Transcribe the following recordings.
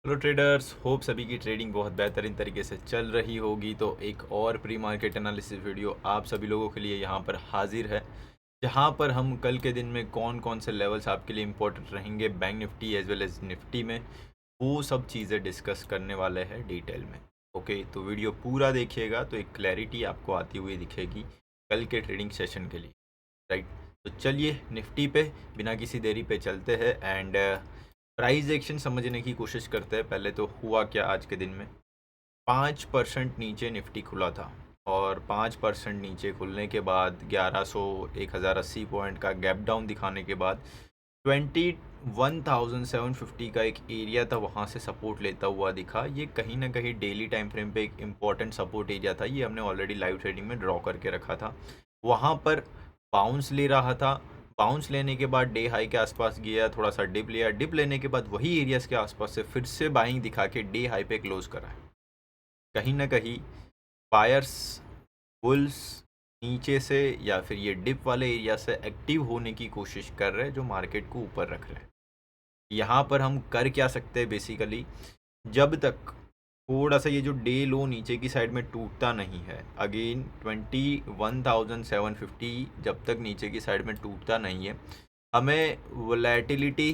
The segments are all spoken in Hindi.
हेलो ट्रेडर्स, होप सभी की ट्रेडिंग बहुत बेहतरीन तरीके से चल रही होगी। तो एक और प्री मार्केट एनालिसिस वीडियो आप सभी लोगों के लिए यहाँ पर हाजिर है, जहाँ पर हम कल के दिन में कौन कौन से लेवल्स आपके लिए इम्पोर्टेंट रहेंगे Bank Nifty as well as Nifty में, वो सब चीज़ें डिस्कस करने वाले हैं डिटेल में। ओके, तो वीडियो पूरा देखिएगा तो एक क्लैरिटी आपको आती हुई दिखेगी कल के ट्रेडिंग सेशन के लिए, राइट। तो चलिए निफ्टी पे बिना किसी देरी पे चलते हैं एंड प्राइस एक्शन समझने की कोशिश करते हैं। पहले तो हुआ क्या आज के दिन में, 5% नीचे निफ्टी खुला था और 5% नीचे खुलने के बाद 1100 1080 पॉइंट का गैप डाउन दिखाने के बाद 21,750 का एक एरिया था, वहाँ से सपोर्ट लेता हुआ दिखा। ये कहीं ना कहीं डेली टाइम फ्रेम पे एक इम्पॉर्टेंट सपोर्ट एरिया था। ये हमने ऑलरेडी लाइव ट्रेडिंग में ड्रॉ करके रखा था। वहाँ पर बाउंस ले रहा था, बाउंस लेने के बाद डे हाई के आसपास गया, थोड़ा सा डिप लिया, डिप लेने के बाद वही एरियाज के आसपास से फिर से बाइंग दिखा के डे हाई पे क्लोज करा है। कहीं ना कहीं बायर्स बुल्स नीचे से या फिर ये डिप वाले एरिया से एक्टिव होने की कोशिश कर रहे हैं, जो मार्केट को ऊपर रख रहे हैं। यहाँ पर हम कर क्या सकते हैं बेसिकली, जब तक थोड़ा सा ये जो डे लो नीचे की साइड में टूटता नहीं है, अगेन 21,750 जब तक नीचे की साइड में टूटता नहीं है, हमें वोलेटिलिटी,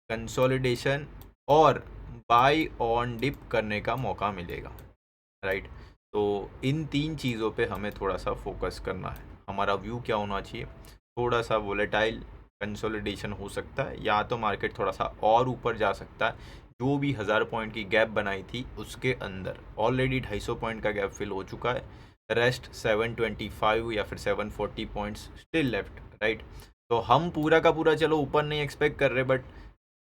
कंसोलिडेशन और बाय ऑन डिप करने का मौका मिलेगा, राइट। तो इन तीन चीज़ों पे हमें थोड़ा सा फोकस करना है। हमारा व्यू क्या होना चाहिए, थोड़ा सा वोलेटाइल कंसोलिडेशन हो सकता है, या तो मार्केट थोड़ा सा और ऊपर जा सकता है। जो भी 1000 पॉइंट की गैप बनाई थी उसके अंदर ऑलरेडी 250 पॉइंट का गैप फिल हो चुका है। रेस्ट 725 या फिर 740 पॉइंट्स स्टिल लेफ्ट, राइट। तो हम पूरा का पूरा चलो ऊपर नहीं एक्सपेक्ट कर रहे, बट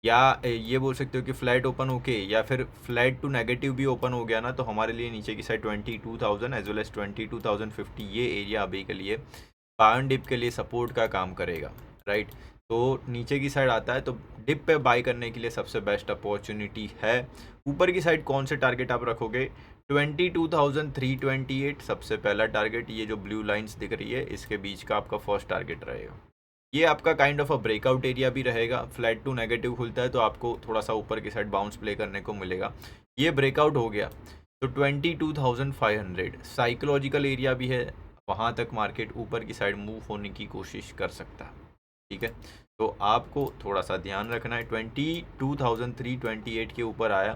या ये बोल सकते हो कि फ्लैट ओपन होके या फिर फ्लैट टू नेगेटिव भी ओपन हो गया ना, तो हमारे लिए नीचे की साइड 22,000 एज वेल एज 22,050 ये एरिया अभी के लिए बाय डिप के लिए सपोर्ट का काम करेगा, राइट। तो नीचे की साइड आता है तो डिप पे बाय करने के लिए सबसे बेस्ट अपॉर्चुनिटी है। ऊपर की साइड कौन से टारगेट आप रखोगे, 22,328 सबसे पहला टारगेट, ये जो ब्लू लाइंस दिख रही है इसके बीच का आपका फर्स्ट टारगेट रहेगा। ये आपका kind of a breakout area भी रहेगा। फ्लैट टू नेगेटिव खुलता है तो आपको थोड़ा सा ऊपर की साइड बाउंस प्ले करने को मिलेगा। ये ब्रेकआउट हो गया तो 22,500 साइकोलॉजिकल एरिया भी है, वहाँ तक मार्केट ऊपर की साइड मूव होने की कोशिश कर सकता है, ठीक है। तो आपको थोड़ा सा ध्यान रखना है, 22,328 के ऊपर आया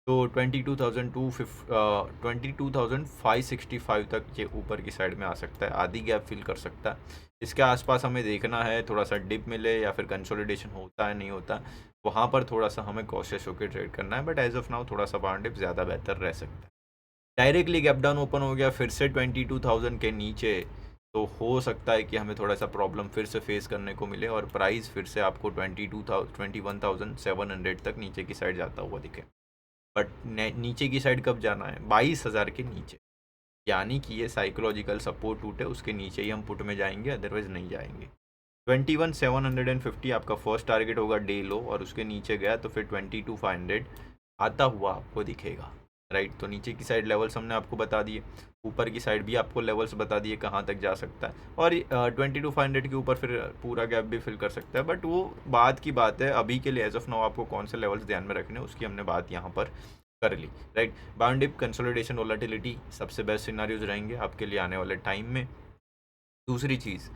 तो 22,565 तक ये ऊपर की साइड में आ सकता है, आधी गैप फिल कर सकता है। इसके आसपास हमें देखना है, थोड़ा सा डिप मिले या फिर कंसोलिडेशन होता है नहीं होता, वहाँ पर थोड़ा सा हमें कॉशियस होकर ट्रेड करना है। बट एज ऑफ नाउ थोड़ा सा बाउंड डिप ज़्यादा बेहतर रह सकता है। डायरेक्टली गैप डाउन ओपन हो गया फिर से 22,000 के नीचे, तो हो सकता है कि हमें थोड़ा सा प्रॉब्लम फिर से फेस करने को मिले और प्राइस फिर से आपको 21,700 तक नीचे की साइड जाता हुआ दिखे। बट नीचे की साइड कब जाना है, 22,000 के नीचे, यानी कि ये साइकोलॉजिकल सपोर्ट टूटे उसके नीचे ही हम पुट में जाएंगे, अदरवाइज नहीं जाएंगे। 21,750 आपका फर्स्ट टारगेट होगा डे लो, और उसके नीचे गया तो फिर 22,500 आता हुआ आपको दिखेगा, राइट। तो नीचे की साइड लेवल्स हमने आपको बता दिए, ऊपर की साइड भी आपको लेवल्स बता दिए कहाँ तक जा सकता है, और 22,500 के ऊपर फिर पूरा गैप भी फिल कर सकता है। बट वो बाद की बात है, अभी के लिए एज ऑफ नाउ आपको कौन से लेवल्स ध्यान में रखने उसकी हमने बात यहाँ पर कर ली, right. Bound dip, consolidation, volatility सबसे बेस्ट सिनारियोज रहेंगे आपके लिए आने वाले टाइम में। दूसरी चीज़,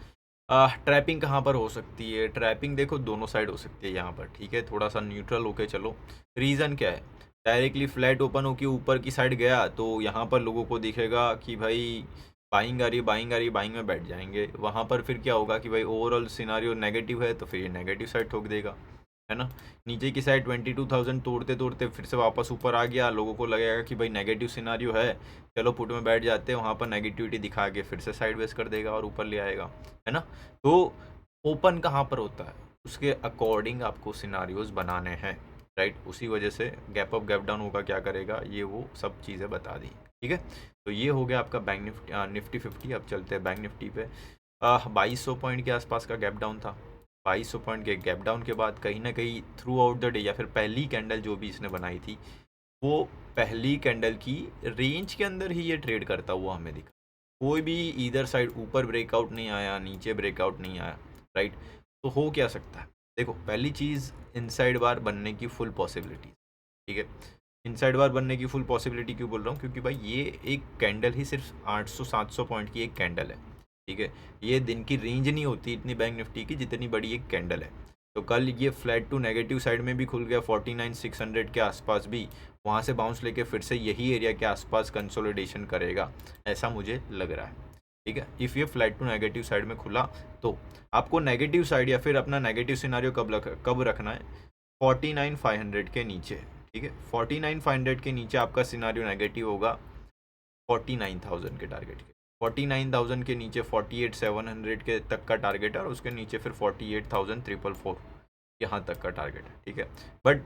ट्रैपिंग कहाँ पर हो सकती है, ट्रैपिंग देखो दोनों साइड हो सकती है यहाँ पर, ठीक है। थोड़ा सा न्यूट्रल होके चलो। रीज़न क्या है, डायरेक्टली फ्लैट ओपन होके ऊपर की साइड गया तो यहाँ पर लोगों को दिखेगा कि भाई बाइंग आ रही, बाइंग आ रही, बाइंग में बैठ जाएंगे। वहाँ पर फिर क्या होगा कि भाई ओवरऑल सिनारियो नेगेटिव है तो फिर ये नेगेटिव साइड ठोक देगा, है ना। नीचे की साइड 22,000 तोड़ते तोड़ते फिर से वापस ऊपर आ गया, लोगों को लगेगा कि भाई नेगेटिव सिनारियो है, चलो पुट में बैठ जाते हैं, वहाँ पर नेगेटिविटी दिखा के फिर से साइड वेज कर देगा और ऊपर ले आएगा, है ना। तो ओपन कहाँ पर होता है उसके अकॉर्डिंग आपको सिनारियोज बनाने हैं, राइट। उसी वजह से गैप अप गैप डाउन होगा क्या करेगा, ये वो सब चीज़ें बता दी, ठीक है। तो ये हो गया आपका बैंक निफ्टी 50। अब चलते हैं बैंक निफ्टी पे। 2200 पॉइंट के आसपास का गैप डाउन था। 2200 पॉइंट के गैप डाउन के बाद कहीं ना कहीं थ्रू आउट द डे, या फिर पहली कैंडल जो भी इसने बनाई थी, वो पहली कैंडल की रेंज के अंदर ही ये ट्रेड करता हुआ हमें दिखा। कोई भी इधर साइड ऊपर ब्रेकआउट नहीं आया, नीचे ब्रेकआउट नहीं आया, राइट। तो हो क्या सकता है, देखो पहली चीज़ इनसाइड बार बनने की फुल पॉसिबिलिटी, ठीक है। इनसाइड बार बनने की फुल पॉसिबिलिटी क्यों बोल रहा हूँ, क्योंकि भाई ये एक कैंडल ही सिर्फ 800-700 पॉइंट की एक कैंडल है, ठीक है। ये दिन की रेंज नहीं होती इतनी बैंक निफ्टी की जितनी बड़ी एक कैंडल है। तो कल ये फ्लैट टू नेगेटिव साइड में भी खुल गया 49,600 के आसपास भी, वहाँ से बाउंस लेके फिर से यही एरिया के आसपास कंसोलिडेशन करेगा, ऐसा मुझे लग रहा है, ठीक है। इफ़ ये फ्लैट टू नेगेटिव साइड में खुला तो आपको नेगेटिव साइड या फिर अपना नेगेटिव सिनारियो कब रखना है, 49,500 के नीचे, ठीक है। 49,500 के नीचे आपका सिनारियो नेगेटिव होगा 49,000 के टारगेट के, 49,000 के नीचे 48,700 के तक का टारगेट है, और उसके नीचे फिर 48,444 यहाँ तक का टारगेट है, ठीक है। बट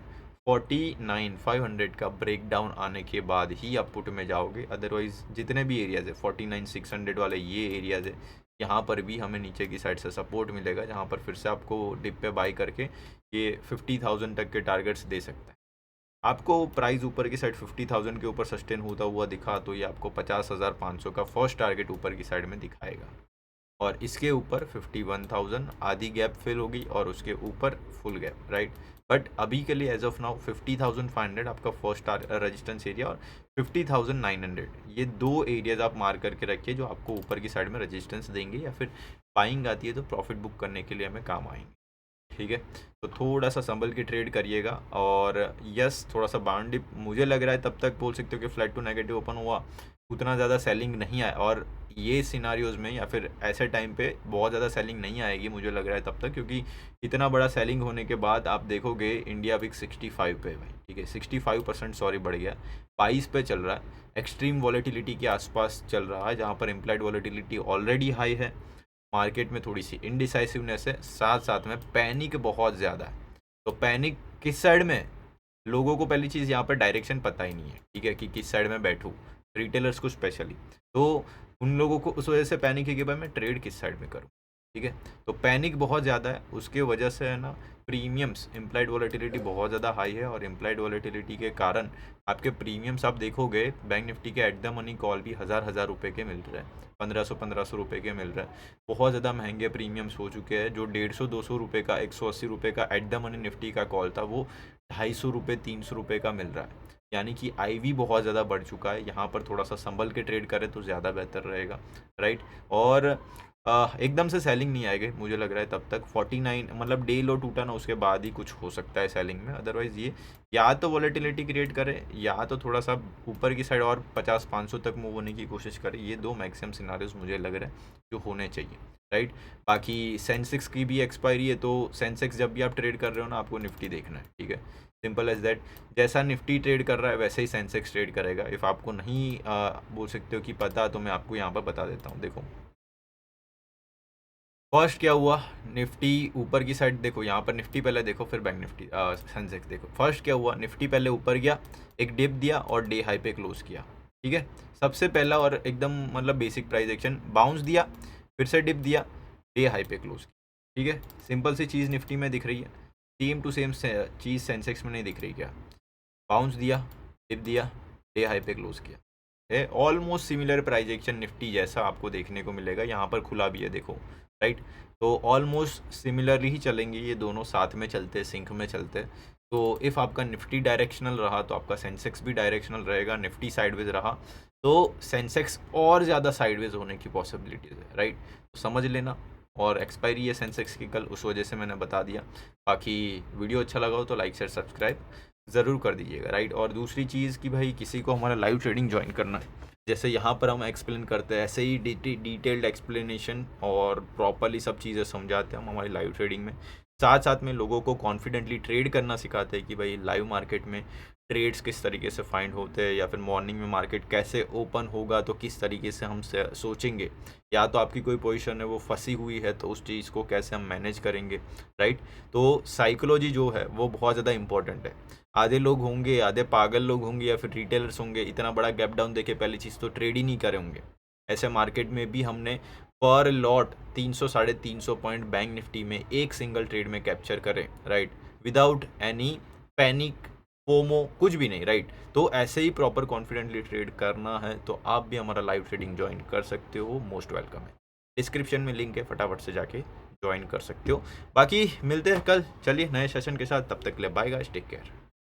49,500 का ब्रेक डाउन आने के बाद ही आप पुट में जाओगे, अदरवाइज जितने भी एरियाज है 49,600 वाले ये एरियाज है, यहाँ पर भी हमें नीचे की साइड से सपोर्ट मिलेगा, जहाँ पर फिर से आपको डिप पे बाई करके ये 50,000 तक के टारगेट्स दे सकता है। आपको प्राइस ऊपर की साइड 50,000 के ऊपर सस्टेन होता हुआ दिखा तो ये आपको 50,500 का फर्स्ट टारगेट ऊपर की साइड में दिखाएगा, और इसके ऊपर 51,000 आधी गैप फिल होगी, और उसके ऊपर फुल गैप, राइट। बट अभी के लिए एज ऑफ नाउ 50,500 आपका फर्स्ट रेजिस्टेंस एरिया, और 50,900 ये दो एरियाज आप मार्क करके रखिए जो आपको ऊपर की साइड में रेजिस्टेंस देंगे, या फिर बाइंग आती है तो प्रॉफिट बुक करने के लिए हमें काम आएंगे, ठीक है। तो थोड़ा सा संभल के ट्रेड करिएगा, और यस थोड़ा सा बाउंड डिप मुझे लग रहा है तब तक बोल सकते हो कि फ्लैट टू नेगेटिव ओपन हुआ, उतना ज़्यादा सेलिंग नहीं आया, और ये सिनारियोज़ में या फिर ऐसे टाइम पे बहुत ज़्यादा सेलिंग नहीं आएगी मुझे लग रहा है तब तक, क्योंकि इतना बड़ा सेलिंग होने के बाद आप देखोगे इंडिया विक 65 पे भाई, ठीक है, 65% सॉरी बढ़ गया, 22 पे चल रहा है, एक्सट्रीम वॉलेटिलिटी के आसपास चल रहा है, जहाँ पर इम्प्लाइड वॉलेटिलिटी ऑलरेडी हाई है, मार्केट में थोड़ी सी इनडिसाइसिवनेस है, साथ साथ में पैनिक बहुत ज़्यादा है। तो पैनिक किस साइड में, लोगों को पहली चीज़ यहाँ पर डायरेक्शन पता ही नहीं है, ठीक है, कि किस साइड में बैठूँ, रिटेलर्स को स्पेशली, तो उन लोगों को उस वजह से पैनिक है कि भाई मैं ट्रेड किस साइड में करूँ, ठीक है। तो पैनिक बहुत ज़्यादा है, उसके वजह से है ना प्रीमियम्स, इम्प्लाइड वॉलेटिलिटी बहुत ज़्यादा हाई है, और इम्प्लाइड वॉलेटिलिटी के कारण आपके प्रीमियम्स आप देखोगे बैंक निफ्टी के एट द मनी कॉल भी हज़ार रुपये के मिल रहे हैं, 1,500 रुपये के मिल रहा है, बहुत ज़्यादा महंगे प्रीमियम्स हो चुके हैं। जो 150-200 रुपये का 180 रुपये का एट द मनी निफ्टी का कॉल था वो 250 रुपये 300 रुपये का मिल रहा है, यानी कि IV बहुत ज़्यादा बढ़ चुका है। यहाँ पर थोड़ा सा संभल के ट्रेड करें तो ज़्यादा बेहतर रहेगा, राइट। और एकदम से सेलिंग नहीं आएगी मुझे लग रहा है तब तक, 49 मतलब डे लो टूटा ना उसके बाद ही कुछ हो सकता है सेलिंग में, अदरवाइज़ ये या तो वॉलेटिलिटी क्रिएट करे या तो थोड़ा सा ऊपर की साइड और 50-500 तक मूव होने की कोशिश करे, ये दो मैक्सिमम सिनारियोज मुझे लग रहा है जो होने चाहिए, राइट। बाकी सेंसेक्स की भी एक्सपायरी है, तो सेंसेक्स जब भी आप ट्रेड कर रहे हो ना आपको निफ्टी देखना है, ठीक है, सिंपल एज दैट। जैसा निफ्टी ट्रेड कर रहा है वैसे ही सेंसेक्स ट्रेड करेगा। इफ़ आपको नहीं बोल सकते हो कि पता, तो मैं आपको यहाँ पर बता देता हूँ। देखो फर्स्ट क्या हुआ, निफ्टी ऊपर की साइड देखो, यहाँ पर निफ्टी पहले देखो फिर बैंक निफ्टी सेंसेक्स देखो। फर्स्ट क्या हुआ, निफ्टी पहले ऊपर गया, एक डिप दिया और डे हाई पे क्लोज किया, ठीक है। सबसे पहला और एकदम मतलब बेसिक प्राइस एक्शन, बाउंस दिया, फिर से डिप दिया, डे हाई पे क्लोज किया, ठीक है। सिंपल सी चीज़ निफ्टी में दिख रही है, सेम टू सेम चीज़ सेंसेक्स में नहीं दिख रही क्या, बाउंस दिया, डिप दिया, डे हाई पे क्लोज किया है, almost similar price action Nifty जैसा आपको देखने को मिलेगा। यहाँ पर खुला भी है देखो, राइट। तो ऑलमोस्ट सिमिलरली ही चलेंगे ये दोनों, साथ में चलते, सिंक में चलते। तो इफ़ आपका निफ्टी डायरेक्शनल रहा तो आपका सेंसेक्स भी डायरेक्शनल रहेगा, निफ्टी साइडवेज रहा तो सेंसेक्स और ज़्यादा साइडवेज होने की पॉसिबिलिटीज़ है, राइट। तो समझ लेना, और एक्सपायरी है सेंसेक्स की कल, उस वजह से मैंने बता दिया। बाकी वीडियो अच्छा लगा हो तो लाइक शेयर सब्सक्राइब ज़रूर कर दीजिएगा, राइट। और दूसरी चीज़ कि भाई किसी को हमारा लाइव ट्रेडिंग ज्वाइन करना है, जैसे यहाँ पर हम एक्सप्लेन करते हैं ऐसे ही डिटेल्ड एक्सप्लेनेशन और प्रॉपरली सब चीज़ें समझाते हैं हम हमारी लाइव ट्रेडिंग में। साथ साथ में लोगों को कॉन्फिडेंटली ट्रेड करना सिखाते हैं कि भाई लाइव मार्केट में ट्रेड्स किस तरीके से फाइंड होते हैं, या फिर मॉर्निंग में मार्केट कैसे ओपन होगा तो किस तरीके से हम सोचेंगे, या तो आपकी कोई पोजीशन है वो फंसी हुई है तो उस चीज़ को कैसे हम मैनेज करेंगे, राइट। तो साइकोलॉजी जो है वो बहुत ज़्यादा इंपॉर्टेंट है। आधे लोग होंगे, आधे पागल लोग होंगे या फिर रिटेलर्स होंगे, इतना बड़ा गैप डाउन देके पहली चीज़ तो ट्रेड ही नहीं करे होंगे। ऐसे मार्केट में भी हमने पर लॉट 300-350 पॉइंट बैंक निफ्टी में एक सिंगल ट्रेड में कैप्चर करें, right, without any panic, FOMO, कुछ भी नहीं, राइट। तो ऐसे ही प्रॉपर कॉन्फिडेंटली ट्रेड करना है तो आप भी हमारा लाइव ट्रेडिंग ज्वाइन कर सकते हो, मोस्ट वेलकम है। डिस्क्रिप्शन में लिंक है, फटाफट से जाके ज्वाइन कर सकते हो। बाकी मिलते हैं कल, चलिए नए सेशन के साथ, तब तक के लिए बाय गाइस, टेक केयर।